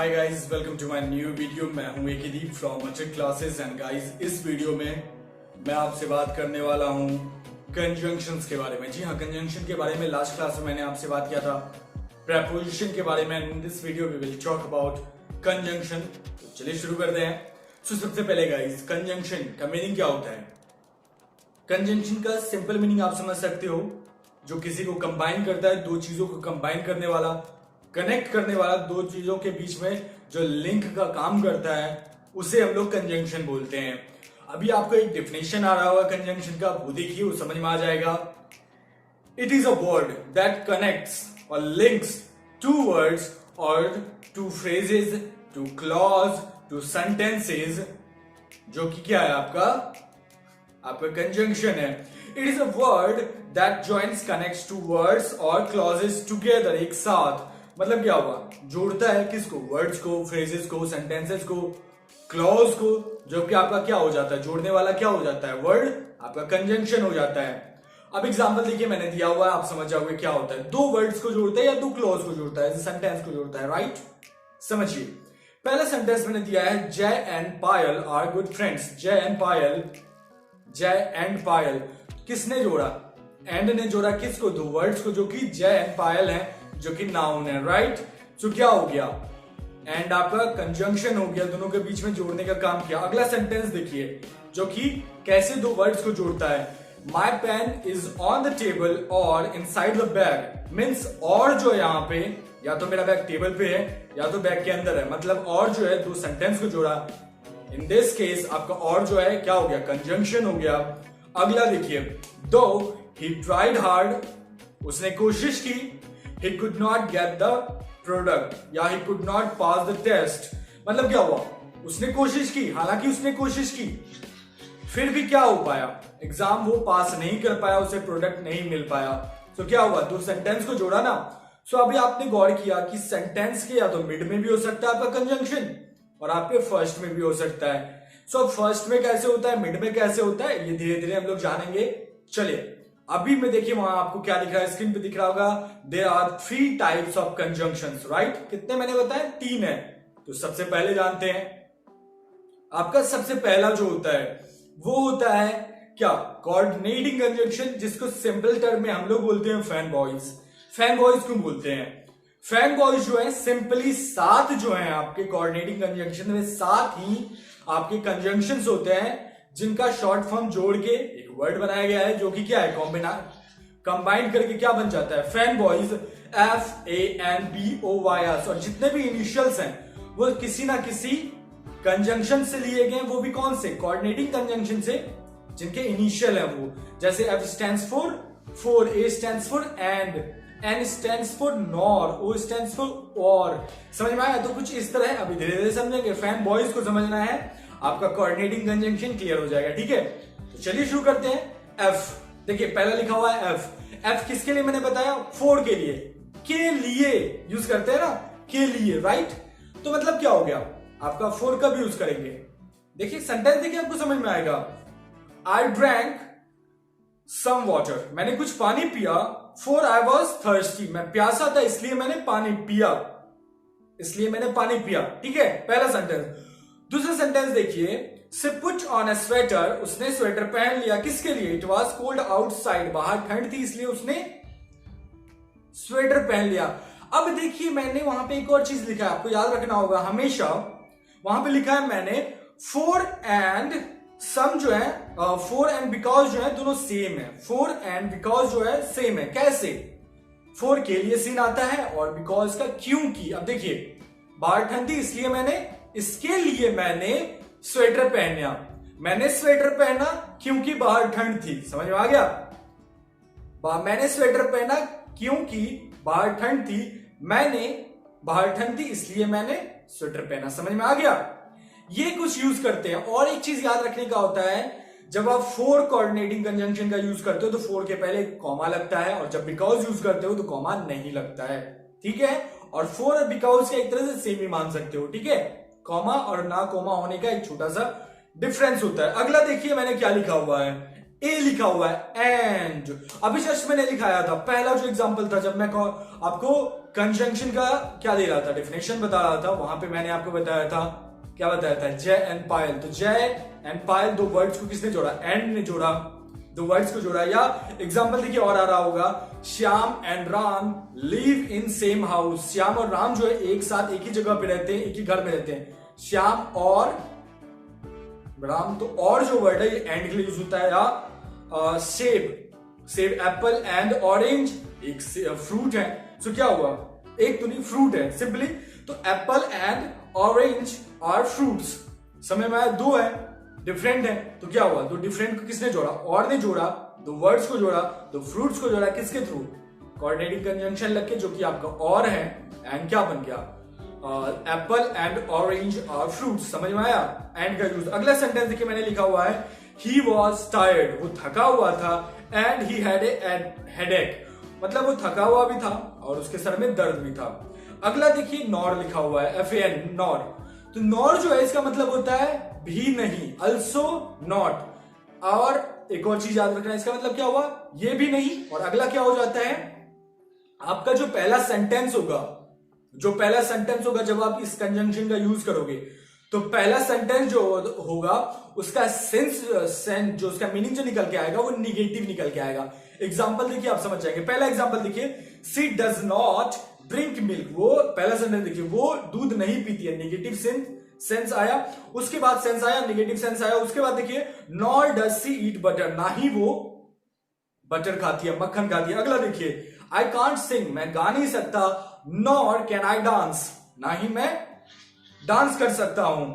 Hi guys, welcome to my new video. मैं हूं Akdeep from अचेक क्लासेस एंड गाइस, इस वीडियो में मैं आपसे बात करने वाला हूं कंजंक्शंस के बारे में। जी हाँ, कंजंक्शन के बारे में लास्ट क्लास में मैंने आपसे बात किया था प्रेपोजिशन के बारे में। In this video we will talk about conjunction. तो चलिए शुरू करते हैं। सो सबसे पहले गाइस, कंजंक्शन का मीनिंग क्या होता है? कंजंक्शन का सिंपल मीनिंग आप समझ सकते हो, जो किसी को कंबाइन करता है, दो चीजों को कंबाइन करने वाला, कनेक्ट करने वाला, दो चीजों के बीच में जो लिंक का काम करता है, उसे हम लोग कंजंक्शन बोलते हैं। अभी आपको एक डेफिनेशन आ रहा होगा कंजंक्शन का, वो देखिए, वो समझ में आ जाएगा। It is a word that connects और लिंक्स टू वर्ड्स और to phrases, to clause, to sentences, जो कि क्या है आपका कंजंक्शन है। It is a word that joins, connects to words और क्लॉजेस टुगेदर, एक साथ। मतलब क्या हुआ? जोड़ता है किसको? वर्ड्स को, फ्रेजेस को, सेंटेंसेस को, क्लॉज को, जो कि आपका क्या हो जाता है? जोड़ने वाला क्या हो जाता है? वर्ड आपका कंजंक्शन हो जाता है। अब एग्जांपल देखिए, मैंने दिया हुआ है, आप समझ जाओगे क्या होता है। दो वर्ड्स को जोड़ता है या दो क्लॉज को जोड़ता है, सेंटेंस को जोड़ता है, राइट? समझिए, पहला सेंटेंस मैंने दिया है, Jay and Payal are good friends. Jay and Payal किसने जोड़ा? एंड ने जोड़ा किसको? दो वर्ड्स को, जो कि जय एंड पायल है, जो कि नाउन है, राइट? सो क्या हो गया? एंड आपका कंजंक्शन हो गया, दोनों के बीच में जोड़ने का काम किया। अगला सेंटेंस देखिए, जो कि कैसे दो वर्ड्स को जोड़ता है। My pen is on the table और इनसाइड द बैग। मीन्स और जो है यहाँ पे, या तो मेरा बैग टेबल पे है या तो बैग के अंदर है, मतलब और जो है दो सेंटेंस को जोड़ा। इन दिस केस आपका और जो है क्या हो गया? कंजंक्शन हो गया। अगला देखिए, दो ही ट्राइड हार्ड, उसने कोशिश की, he could not get the product या he could not pass the test। मतलब क्या हुआ? उसने कोशिश की, हालांकि उसने कोशिश की, फिर भी क्या हो पाया? एग्जाम वो पास नहीं कर पाया, उसे प्रोडक्ट नहीं मिल पाया। तो क्या हुआ? दो सेंटेंस को जोड़ा ना। सो अभी आपने गौर किया कि सेंटेंस के या तो मिड में भी हो सकता है आपका कंजंक्शन और आपके फर्स्ट में भी हो सकता है। सो अब फर्स्ट में कैसे होता है, मिड में कैसे होता है, ये धीरे धीरे हम लोग जानेंगे। चलिए, अभी में देखिए, वहां आपको क्या दिख रहा है, स्क्रीन पे दिख रहा होगा, there are 3 types of conjunctions, right? कितने मैंने बताया? 3 है। तो सबसे पहले जानते हैं, आपका सबसे पहला जो होता है वो होता है क्या? कोऑर्डिनेटिंग कंजंक्शन, जिसको सिंपल टर्म में हम लोग बोलते हैं फैन बॉयज। फैन बॉयज क्यों बोलते हैं? फैन बॉयज जो है सिंपली सात जो है आपके कोऑर्डिनेटिंग कंजंक्शन में, साथ ही आपके कंजंक्शंस होते हैं जिनका शॉर्ट फॉर्म जोड़ के एक वर्ड बनाया गया है, जो कि क्या है? कंबाइन करके क्या बन जाता है? Fan boys. FANBOYS। और जितने भी इनिशियल्स हैं वो किसी ना किसी कंजंक्शन से लिए गए, वो भी कौन से? कोऑर्डिनेटिंग कंजंक्शन से, जिनके इनिशियल है वो। जैसे F stands for, A stands for and, N stands for nor, O stands for और। समझ में आया? तो कुछ इस तरह है, अभी धीरे धीरे समझेंगे। फैन बॉयज को समझना है, आपका कोऑर्डिनेटिंग कंजंक्शन क्लियर हो जाएगा, ठीक है? तो चलिए शुरू करते हैं। एफ देखिए, पहला लिखा हुआ है एफ। एफ किसके लिए मैंने बताया? फोर के लिए। के लिए यूज करते हैं ना, के लिए, राइट? तो मतलब क्या हो गया? आपका फोर कब यूज करेंगे? देखिए सेंटेंस देखिए, आपको समझ में आएगा। आई ड्रैंक सम वाटर, मैंने कुछ पानी पिया। फॉर आई वॉज थर्स्टी, मैं प्यासा था इसलिए मैंने पानी पिया, ठीक है? पहला सेंटेंस। दूसरा सेंटेंस देखिए, से पुट ऑन अ स्वेटर, उसने स्वेटर पहन लिया। किसके लिए? इट वॉज कोल्ड आउटसाइड, बाहर ठंड थी इसलिए उसने स्वेटर पहन लिया। अब देखिए, मैंने वहां पे एक और चीज लिखा है, आपको याद रखना होगा हमेशा। वहां पे लिखा है मैंने फोर एंड सम जो है, फोर एंड बिकॉज जो है, दोनों सेम है। फोर एंड बिकॉज जो है सेम है। कैसे? फोर के लिए सीन आता है और बिकॉज का क्योंकि। अब देखिए, बाहर ठंड थी इसलिए मैंने, इसके लिए मैंने स्वेटर पहना। मैंने स्वेटर पहना क्योंकि बाहर ठंड थी। समझ में आ गया? मैंने स्वेटर पहना क्योंकि बाहर ठंड थी, मैंने बाहर ठंड थी इसलिए मैंने स्वेटर पहना। समझ में आ गया? ये कुछ यूज करते हैं। और एक चीज याद रखने का होता है, जब आप फोर कोऑर्डिनेटिंग कंजंक्शन का यूज करते हो तो फोर के पहले कॉमा लगता है, और जब बिकॉज यूज करते हो तो कॉमा नहीं लगता है, ठीक है? और फोर और बिकॉज का एक तरह से सेम ही मान सकते हो, ठीक है? कॉमा और ना कॉमा होने का एक छोटा सा डिफरेंस होता है। अगला देखिए, मैंने क्या लिखा हुआ है? ए लिखा हुआ है एंड। अभी जस्ट मैंने लिखाया था, पहला जो एग्जांपल था, जब मैं आपको कंजंक्शन का क्या दे रहा था, डेफिनेशन बता रहा था। वहां पे मैंने आपको बताया था, क्या बताया था, जय एंड पायल। तो जय एंड पायल दो वर्ड्स को किसने जोड़ा, एंड ने जोड़ा, दो वर्ड्स को जोड़ा। या एग्जांपल देखिए और आ रहा होगा, Shyam and Ram live in same house. Shyam और राम जो है एक साथ एक ही जगह पे रहते हैं, एक ही घर में रहते हैं। श्याम और राम, तो और जो वर्ड है ये एंड के लिए यूज होता है। या सेब एप्पल एंड ऑरेंज, एक फ्रूट है। सो क्या हुआ, एक तो नहीं फ्रूट है सिंपली। तो apple and orange are fruits, समझ में आया, दो है, डिफरेंट है। तो क्या हुआ, दो डिफरेंट को किसने जोड़ा, और ने जोड़ा, दो वर्ड्स को जोड़ा, दो फ्रूट्स को जोड़ा, किसके थ्रू, कोऑर्डिनेटिंग कंजंक्शन लग के, जो कि आपका और है, एंड क्या बन गया, apple and orange are fruits. समझ में आया, एंड का यूज। अगला सेंटेंस देखिए मैंने लिखा हुआ है, ही वॉज टायर्ड, वो थका हुआ था, and he had a headache, मतलब वो थका हुआ भी था और उसके सर में दर्द भी था। अगला देखिए नॉर लिखा हुआ है, FAN, नॉर। तो नॉर जो है इसका मतलब होता है भी नहीं, अल्सो नॉट। और एक और चीज याद रखना, इसका मतलब क्या हुआ, ये भी नहीं। और अगला क्या हो जाता है, आपका जो पहला सेंटेंस होगा जब आप इस कंजंक्शन का यूज करोगे, तो पहला सेंटेंस जो होगा उसका सेंस जो उसका मीनिंग जो निकल के आएगा वो निगेटिव निकल के आएगा। एग्जांपल देखिए आप समझ जाएंगे। पहला एग्जांपल देखिए, सी डज नॉट ड्रिंक मिल्क, वो पहला सेंटेंस देखिए, वो दूध नहीं पीती है, निगेटिव सेंस आया। उसके बाद सेंस आया, निगेटिव सेंस आया। उसके बाद देखिए, nor does she eat butter, ना ही वो बटर खाती है, मक्खन खाती है। अगला देखिए, आई कांट सिंग, मैं गा नहीं सकता, नॉर कैन आई डांस, ना ही मैं डांस कर सकता हूं।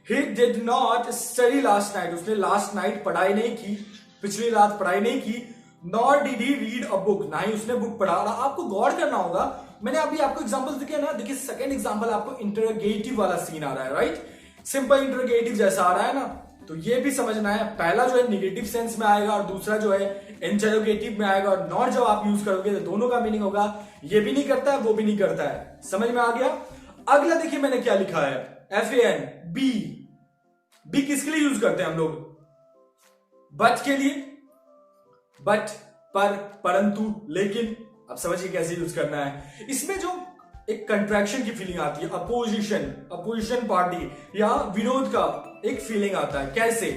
ही did not study last night, उसने लास्ट नाइट पढ़ाई नहीं की, पिछली रात पढ़ाई नहीं की। Nor did he read a book, ना ही उसने बुक पढ़ा। आपको गौर करना होगा, मैंने अभी आपको एग्जांपल्स दिखे ना, देखिए सेकंड एग्जांपल आपको इंटरोगेटिव वाला सीन आ रहा है, राइट, सिंपल इंटरोगेटिव जैसा आ रहा है ना। तो ये भी समझना है, पहला जो है निगेटिव सेंस में आएगा और दूसरा जो है इंटरोगेटिव में आएगा। और नॉट जब आप यूज करोगे तो दोनों का मीनिंग होगा ये भी नहीं करता है, वो भी नहीं करता है। समझ में आ गया। अगला देखिए मैंने क्या लिखा है, FAN, बी किसके लिए यूज करते हैं हम लोग, बट के लिए, बट, पर, परंतु, लेकिन। अब समझिए कैसे यूज करना है। इसमें जो एक कंट्रैक्शन की फीलिंग आती है, अपोजिशन पार्टी या विरोध का एक फीलिंग आता है। कैसे,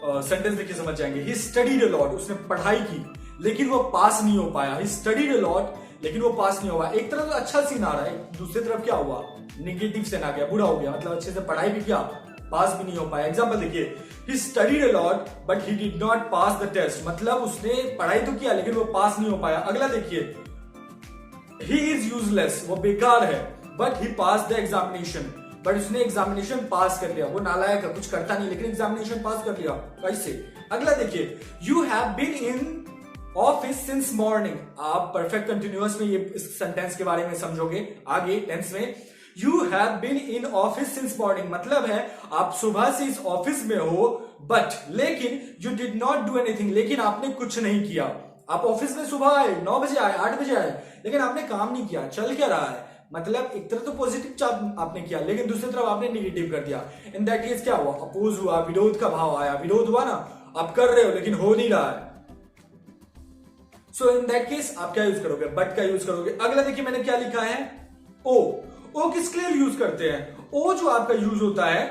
सेंटेंस देखिए समझ जाएंगे। ही स्टडीड अ लॉट, उसने पढ़ाई की लेकिन वो पास नहीं हो पाया। ही स्टडीड अ लॉट लेकिन वो पास नहीं हुआ। एक तरफ तो अच्छा सीन आ रहा है, दूसरी तरफ क्या हुआ, निगेटिव सीन आ गया, बुरा हो गया, मतलब अच्छे से पढ़ाई भी किया, पास भी नहीं हो पाया। एग्जांपल देखिए, he studied a lot but he did not pass the test, मतलब उसने पढ़ाई तो किया लेकिन वो पास नहीं हो पाया। अगला देखिए, he is useless, वो बेकार है, but he passed the examination, but उसने एग्जामिनेशन पास कर लिया। वो नालायक है, कुछ करता नहीं लेकिन एग्जामिनेशन पास कर लिया। कैसे। अगला देखिए, you have been in office since morning, आप परफेक्ट कंटिन्यूअस में ये इस सेंटेंस के बारे में समझोगे आगे टेंस में। You have been in office since morning, मतलब है आप सुबह से इस ऑफिस में हो, बट लेकिन you did not do anything, लेकिन आपने कुछ नहीं किया। आप ऑफिस में सुबह आए, 9 बजे आए, 8 बजे आए, लेकिन आपने काम नहीं किया। चल क्या रहा है, मतलब एक तरफ तो पॉजिटिव आपने किया लेकिन दूसरी तरफ आपने निगेटिव कर दिया। इन दैट केस क्या हुआ, अपोज हुआ, विरोध का भाव आया। विरोध हुआ ना, आप कर रहे हो लेकिन हो नहीं रहा है। सो इन दैट केस आप क्या यूज करोगे, बट का यूज करोगे। अगला देखिए मैंने क्या लिखा है, ओ किसके लिए यूज करते हैं। ओ जो आपका यूज होता है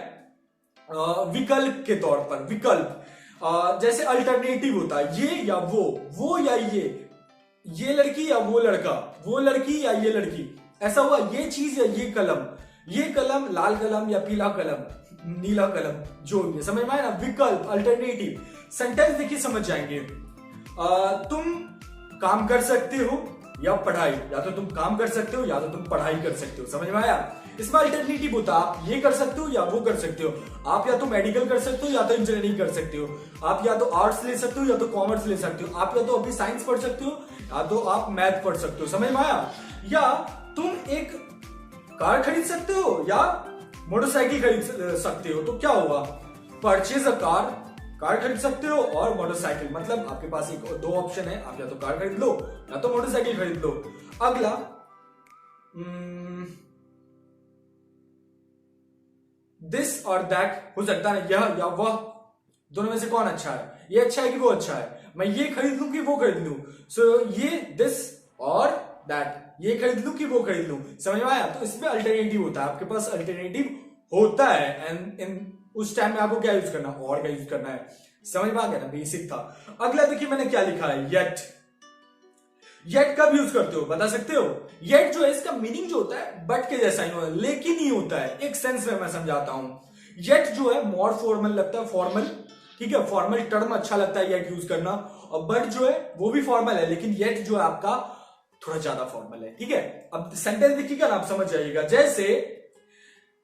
विकल्प के तौर पर, विकल्प जैसे अल्टरनेटिव होता है, ये या वो या ये लड़की या वो लड़का, वो लड़की या ये लड़की, ऐसा हुआ, ये चीज या ये कलम लाल कलम या पीला कलम, नीला कलम, जो भी समझ में आया ना, विकल्प, अल्टरनेटिव। सेंटेंस देखिए समझ जाएंगे। तुम काम कर सकते हो या पढ़ाई, या तो तुम काम कर सकते हो या तो तुम पढ़ाई कर सकते हो। समझ में आया। इसमें अल्टरनेटिव होता है, आप ये कर सकते हो या वो कर सकते हो। आप या तो मेडिकल कर सकते हो या तो इंजीनियरिंग कर सकते हो। आप या तो आर्ट्स ले सकते हो या तो कॉमर्स ले सकते हो। आप या तो अभी साइंस पढ़ सकते हो या तो आप मैथ पढ़ सकते हो। समझ में आया। या तुम एक कार खरीद सकते हो या मोटरसाइकिल खरीद सकते हो। तो क्या हुआ, परचेज अ कार खरीद सकते हो और मोटरसाइकिल, मतलब आपके पास एक दो ऑप्शन है, आप या तो कार खरीद लो या तो मोटरसाइकिल खरीद लो। अगला दिस और दैट हो सकता है, यह या वह, दोनों में से कौन अच्छा है, ये अच्छा है कि वो अच्छा है, मैं ये खरीद लूं कि वो खरीद लूं। सो ये दिस और दैट, ये खरीद लूं कि वो खरीद लूं, समझ में आया? तो इसमें अल्टरनेटिव होता है, आपके पास अल्टरनेटिव होता है एंड इन उस टाइम में आपको क्या यूज करना, और का यूज करना है। समझ में आ गया ना, बेसिक था। अगला देखिए मैंने क्या लिखा है, येट। येट कब यूज करते हो बता सकते हो? येट जो है इसका मीनिंग जो होता है बट के जैसा ही होता है, लेकिन ही होता है। एक सेंस में मैं समझाता हूं। येट जो है मोर फॉर्मल लगता है, फॉर्मल, ठीक है, फॉर्मल टर्म अच्छा लगता है येट यूज करना। और बट जो है वो भी फॉर्मल है, लेकिन येट जो है आपका थोड़ा ज्यादा फॉर्मल है, ठीक है। अब सेंटेंस देखिएगा ना, आप समझ जाइएगा। जैसे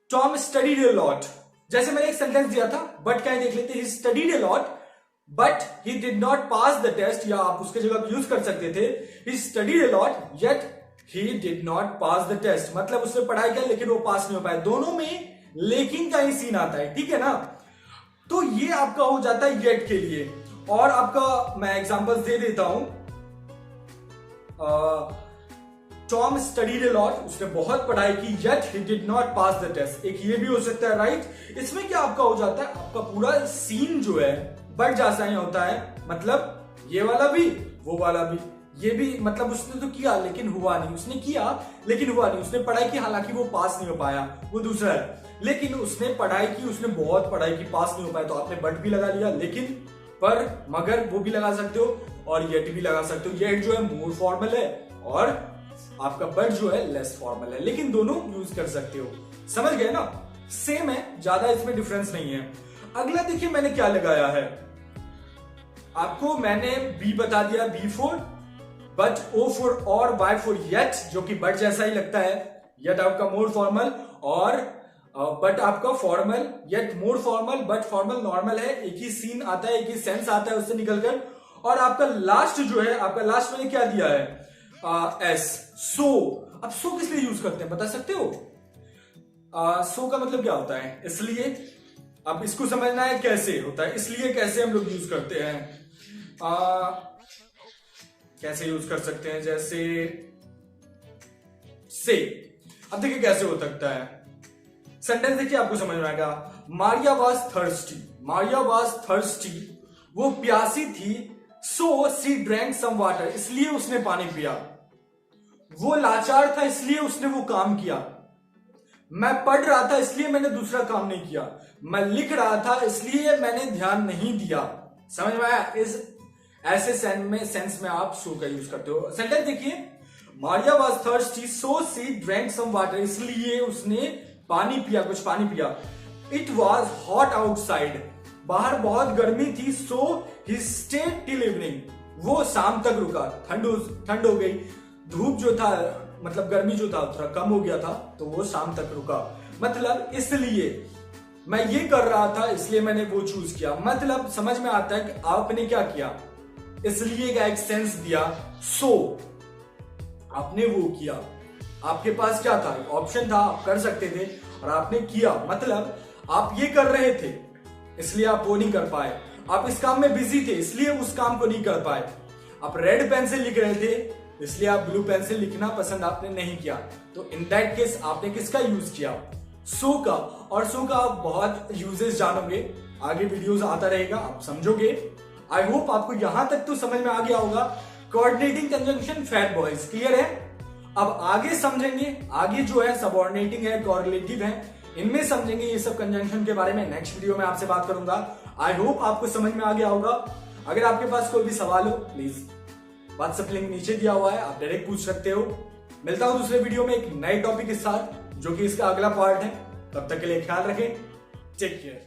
टॉम स्टडीड अ लॉट, जैसे मैंने एक सेंटेंस दिया था, बट क्या देख लेते, he studied a lot but he did not pass the test, या आप उसके जगह यूज कर सकते थे he studied a lot yet he did not pass the test, मतलब उसने पढ़ाई किया लेकिन वो पास नहीं हो पाया। दोनों में लेकिन का ही सीन आता है, ठीक है ना। तो ये आपका हो जाता है येट के लिए। और आपका मैं एग्जांपल्स दे देता हूं। टॉम स्टडीड अ लॉट, उसने बहुत पढ़ाई की, yet he did not pass the test. एक ये भी हो सकता है, राइट। इसमें क्या आपका हो जाता है, आपका पूरा सीन जो है बढ़ जाता ही होता है, मतलब ये वाला भी वो वाला भी, ये भी मतलब उसने तो किया लेकिन हुआ नहीं, उसने किया लेकिन हुआ नहीं, उसने पढ़ाई की हालांकि वो पास नहीं हो पाया, वो दूसरा है। लेकिन उसने पढ़ाई की, उसने बहुत पढ़ाई की, पास नहीं हो पाया, तो आपने बट भी लगा लिया, लेकिन, पर, मगर वो भी लगा सकते हो, और येट भी लगा सकते हो। येट जो है मोर फॉर्मल है और आपका बट जो है लेस फॉर्मल है, लेकिन दोनों यूज कर सकते हो। समझ गए ना, सेम है, ज्यादा इसमें डिफरेंस नहीं है। अगला देखिए मैंने क्या लगाया है, आपको मैंने बी बता दिया, B for but, O for or, Y for yet, जो कि बट जैसा ही लगता है। येट आपका मोर फॉर्मल और बट आपका फॉर्मल, yet more formal but formal normal है, एक ही सीन आता है, एक ही सेंस आता है उससे निकलकर। और आपका लास्ट जो है, आपका लास्ट मैंने क्या दिया है, एस, सो। अब सो किस लिए यूज करते हैं बता सकते हो? सो का मतलब क्या होता है, इसलिए। अब इसको समझना है कैसे होता है, इसलिए कैसे हम लोग यूज करते हैं, कैसे यूज कर सकते हैं, जैसे से। अब देखिए कैसे हो सकता है, सेंटेंस देखिए आपको समझ में आएगा। Maria was thirsty, Maria was thirsty, वो प्यासी थी, सो सी ड्रैंक सम वाटर, इसलिए उसने पानी पिया। वो लाचार था इसलिए उसने वो काम किया। मैं पढ़ रहा था इसलिए मैंने दूसरा काम नहीं किया। मैं लिख रहा था इसलिए मैंने ध्यान नहीं दिया। समझ में आया? इस ऐसे सेंस में आप सो का यूज करते हो। सेंटेंस देखिए, Maria was thirsty so she drank some water, इसलिए उसने पानी पिया, कुछ पानी पिया। इट वॉज हॉट आउटसाइड, बाहर बहुत गर्मी थी, सो ही स्टेड टिल इवनिंग, वो शाम तक रुका। ठंड हो गई, धूप जो था, मतलब गर्मी जो था थोड़ा कम हो गया था, तो वो शाम तक रुका। मतलब इसलिए मैं ये कर रहा था इसलिए मैंने वो चूज किया। मतलब समझ में आता है कि आपने क्या किया, इसलिए का एक सेंस दिया, सो आपने वो किया। आपके पास क्या था, ऑप्शन था, आप कर सकते थे और आपने किया। मतलब आप ये कर रहे थे इसलिए आप वो नहीं कर पाए, आप इस काम में बिजी थे इसलिए उस काम को नहीं कर पाए। आप रेड पेन से लिख रहे थे इसलिए आप ब्लू पेन से लिखना पसंद आपने नहीं किया। तो इन दैट केस आपने किसका यूज किया, सो का। और सो का आप बहुत यूजेस जानोगे, आगे वीडियोस आता रहेगा, आप समझोगे। आई होप आपको यहां तक तो समझ में आ गया होगा। Coordinating conjunction, fat boys, clear है? अब आगे समझेंगे, आगे जो है सबऑर्डिनेटिंग है, कोरिलेटिव है, इनमें समझेंगे ये सब कंजंक्शन के बारे में। नेक्स्ट वीडियो में आपसे बात करूंगा। आई होप आपको समझ में आ गया होगा। अगर आपके पास कोई भी सवाल हो प्लीज व्हाट्सएप लिंक नीचे दिया हुआ है, आप डायरेक्ट पूछ सकते हो। मिलता हूं दूसरे वीडियो में एक नए टॉपिक के साथ, जो कि इसका अगला पार्ट है। तब तक के लिए ख्याल रखें, टेक केयर।